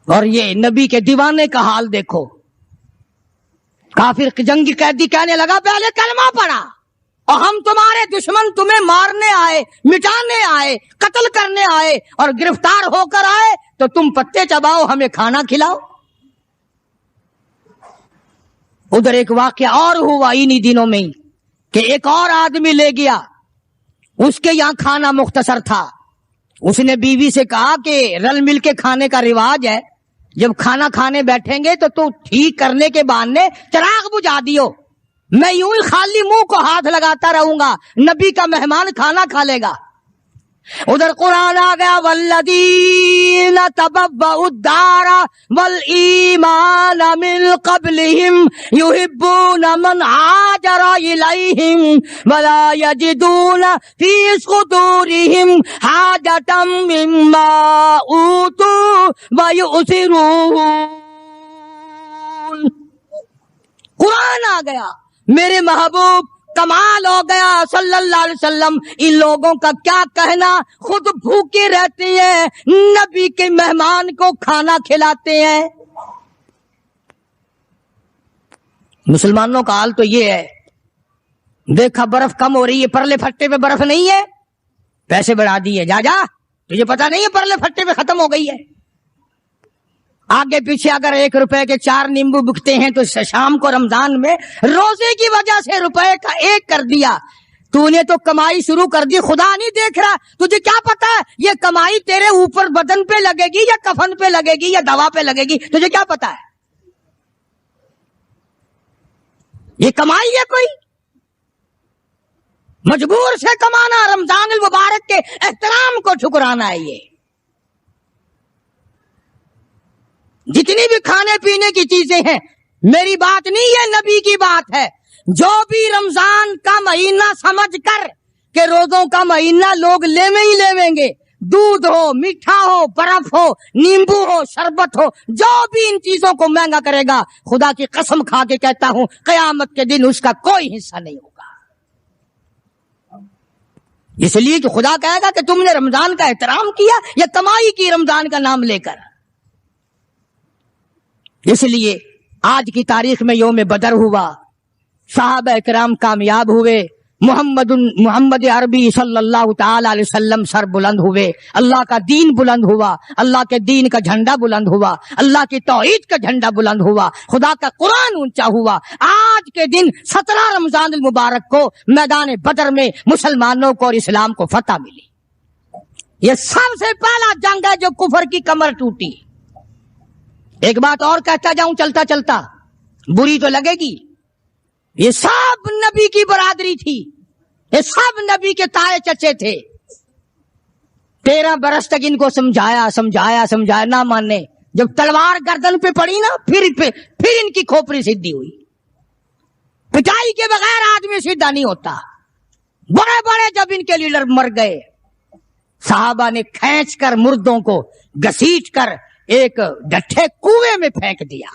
اور یہ نبی کے دیوانے کا حال دیکھو. کافر جنگی قیدی کہنے لگا پہلے کلمہ پڑھا اور ہم تمہارے دشمن تمہیں مارنے آئے, مٹانے آئے, قتل کرنے آئے اور گرفتار ہو کر آئے تو تم پتے چباؤ, ہمیں کھانا کھلاؤ. ادھر ایک واقعہ اور ہوا انہی دنوں میں ہی کہ ایک اور آدمی لے گیا, اس کے یہاں کھانا مختصر تھا. اس نے بیوی سے کہا کہ رل مل کے کھانے کا رواج ہے, جب کھانا کھانے بیٹھیں گے تو ٹھیک کرنے کے بہانے چراغ بجھا دیو, میں یوں ہی خالی منہ کو ہاتھ لگاتا رہوں گا, نبی کا مہمان کھانا کھا لے گا. ادھر قرآن آ گیا والذین تبوؤا الدار والایمان من قبلہم یحبون من ہاجر الیہم ولا یجدون فی صدورہم حاجۃ مما اوتوا ویؤثرون. قرآن آ گیا, میرے محبوب کمال ہو گیا صلی اللہ علیہ وسلم. ان لوگوں کا کیا کہنا, خود بھوکے رہتے ہیں, نبی کے مہمان کو کھانا کھلاتے ہیں. مسلمانوں کا حال تو یہ ہے, دیکھا برف کم ہو رہی ہے, پرلے پھٹے پہ برف نہیں ہے, پیسے بڑھا دیے, جا تجھے پتا نہیں ہے پرلے پھٹے پہ ختم ہو گئی ہے. آگے پیچھے اگر 1 روپے کے 4 نیمبو بکتے ہیں تو شام کو رمضان میں روزے کی وجہ سے روپے کا 1 کر دیا. تو نے تو کمائی شروع کر دی, خدا نہیں دیکھ رہا. تجھے کیا پتا ہے یہ کمائی تیرے اوپر بدن پہ لگے گی یا کفن پہ لگے گی یا دوا پہ لگے گی, تجھے کیا پتا ہے؟ یہ کمائی ہے کوئی مجبور سے کمانا, رمضان المبارک کے احترام کو ٹھکرانا ہے. یہ جتنی بھی کھانے پینے کی چیزیں ہیں, میری بات نہیں ہے, نبی کی بات ہے. جو بھی رمضان کا مہینہ سمجھ کر کہ روزوں کا مہینہ لوگ لیویں ہی لیویں گے, دودھ ہو, میٹھا ہو, برف ہو, نیمبو ہو, شربت ہو, جو بھی ان چیزوں کو مہنگا کرے گا, خدا کی قسم کھا کے کہتا ہوں قیامت کے دن اس کا کوئی حصہ نہیں ہوگا. اس لیے کہ خدا کہے گا کہ تم نے رمضان کا احترام کیا یا کمائی کی رمضان کا نام لے کر. اس لیے آج کی تاریخ میں یوم بدر ہوا, صحابہ کرام کامیاب ہوئے, محمد عربی صلی اللہ تعالی علیہ وسلم سر بلند ہوئے, اللہ کا دین بلند ہوا, اللہ کے دین کا جھنڈا بلند ہوا, اللہ کی توحید کا جھنڈا بلند ہوا, خدا کا قرآن اونچا ہوا. آج کے دن 17 رمضان المبارک کو میدان بدر میں مسلمانوں کو اور اسلام کو فتح ملی. یہ سب سے پہلا جنگ ہے جو کفر کی کمر ٹوٹی. ایک بات اور کہتا جاؤں چلتا چلتا, بری تو لگے گی, یہ سب نبی کی برادری تھی, یہ سب نبی کے تائے چچے تھے. 13 برس تک ان کو سمجھایا نہ مانے. جب تلوار گردن پہ پڑی نا پھر ان کی کھوپڑی سیدھی ہوئی. پٹائی کے بغیر آدمی سیدھا نہیں ہوتا. بڑے بڑے جب ان کے لیڈر مر گئے, صحابہ نے کھینچ کر مردوں کو گھسیٹ کر ایک ڈٹھے کنویں میں پھینک دیا.